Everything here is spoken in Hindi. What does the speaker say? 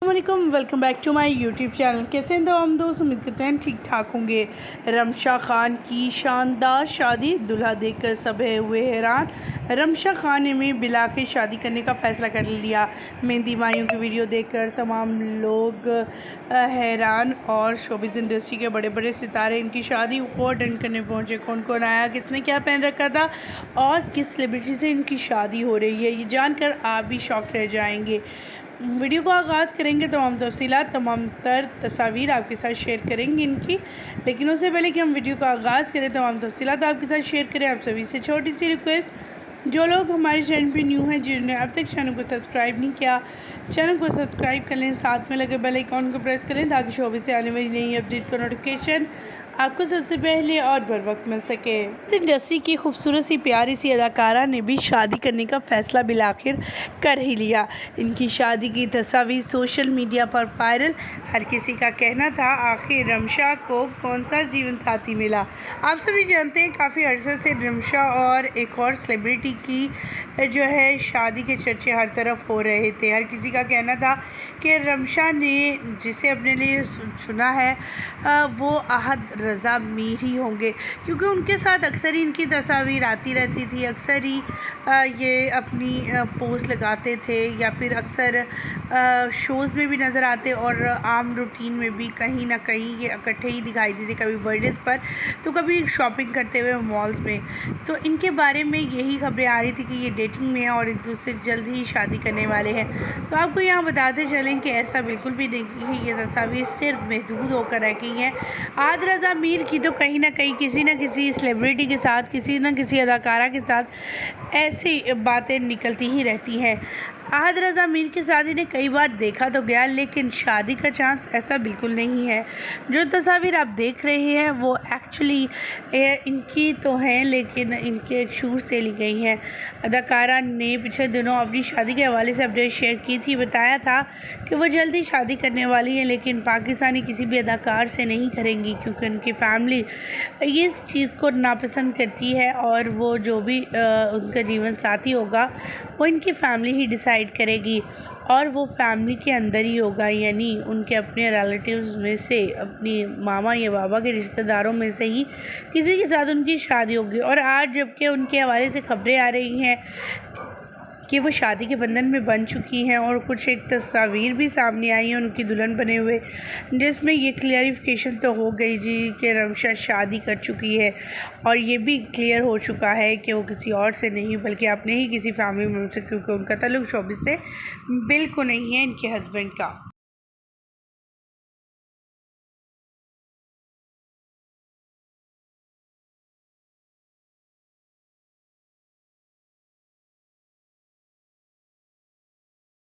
अस्सलामुअलैकुम, welcome back to my YouTube channel. कैसे हैं हम दोस्त? उम्मीद करते हैं ठीक ठाक होंगे। रमशा खान की शानदार शादी, दूल्हा देखकर सब हुए हैरान। रमशा खान ने बिला के शादी करने का फ़ैसला कर लिया। मेहंदी मायूं की वीडियो देखकर तमाम लोग हैरान और शोबिज़ इंडस्ट्री के बड़े बड़े सितारे इनकी शादी को अटेंड करने पहुँचे। कौन कौन आया, किसने क्या पहन रखा था और किस सेलिब्रिटी से इनकी शादी हो रही है, ये जानकर आप भी शॉक रह जाएंगे। वीडियो को आगाज़ करेंगे तमाम तफसीलात, तमाम तस्वीर आपके साथ शेयर करेंगे इनकी। लेकिन उससे पहले कि हम वीडियो का आगाज़ करें, तमाम तफसीलात आपके साथ शेयर करें, आप सभी से छोटी सी रिक्वेस्ट, जो लोग हमारे चैनल पे न्यू हैं, जिन्होंने अब तक चैनल को सब्सक्राइब नहीं किया, चैनल को सब्सक्राइब कर लें, साथ में लगे बेल आइकॉन को प्रेस करें ताकि शोबे से आने वाली नई अपडेट का नोटिफिकेशन आपको सबसे पहले और बर वक्त मिल सके। इस इंडस्ट्री की खूबसूरत सी प्यारी सी अदाकारा ने भी शादी करने का फ़ैसला बिलाखिर कर ही लिया। इनकी शादी की तस्वीर सोशल मीडिया पर वायरल। हर किसी का कहना था आखिर रमशा को कौन सा जीवन साथी मिला। आप सभी जानते हैं काफ़ी अर्से से रमशा और एक और सेलिब्रिटी की जो है शादी के चर्चे हर तरफ हो रहे थे। हर किसी का कहना था कि रमशा ने जिसे अपने लिए चुना है वो आहद रज़ा मीर ही होंगे, क्योंकि उनके साथ अक्सर ही इनकी तस्वीर आती रहती थी। अक्सर ही ये अपनी पोस्ट लगाते थे या फिर अक्सर शोज़ में भी नज़र आते और आम रूटीन में भी कहीं ना कहीं ये इकट्ठे ही दिखाई देते, कभी बर्थडेज़ पर तो कभी शॉपिंग करते हुए मॉल्स में। तो इनके बारे में यही खबरें आ रही थी कि ये डेटिंग में हैं और एक दूसरे से जल्द ही शादी करने वाले हैं। तो आपको यहाँ बताते चलें कि ऐसा बिल्कुल भी नहीं है, ये तस्वीर सिर्फ महदूद होकर रह गई हैं। आहद रज़ा मीर की तो कहीं ना कहीं किसी न किसी सेलिब्रिटी के साथ, किसी न किसी अदाकारा के साथ ऐसी बातें निकलती ही रहती हैं। आहद रज़ा मीर के साथ इन्हें कई बार देखा तो गया, लेकिन शादी का चांस ऐसा बिल्कुल नहीं है। जो तस्वीर आप देख रहे हैं वो एक्चुअली इनकी तो हैं, लेकिन इनके एक शूट से ली गई हैं। अदाकारा ने पिछले दिनों अपनी शादी के हवाले से अपडेट शेयर की थी। बताया था कि वो जल्दी शादी करने वाली है, लेकिन पाकिस्तानी किसी भी अदाकार से नहीं करेंगी, क्योंकि उनकी फैमिली इस चीज़ को नापसंद करती है और वो जो भी उनका जीवन साथी होगा वो इनकी फैमिली ही डिसाइड करेगी और वो फैमिली के अंदर ही होगा, यानी उनके अपने रिलेटिव्स में से, अपनी मामा या बाबा के रिश्तेदारों में से ही किसी के साथ उनकी शादी होगी। और आज जबकि उनके हवाले से खबरें आ रही हैं कि वो शादी के बंधन में बन चुकी हैं और कुछ एक तस्वीर भी सामने आई है उनकी दुल्हन बने हुए, जिसमें ये क्लियरिफिकेशन तो हो गई जी कि रमशा शादी कर चुकी है और ये भी क्लियर हो चुका है कि वो किसी और से नहीं बल्कि अपने ही किसी फैमिली मेम्बर से, क्योंकि उनका ताल्लुक शोबिज़ से बिल्कुल नहीं है इनके हस्बैंड का।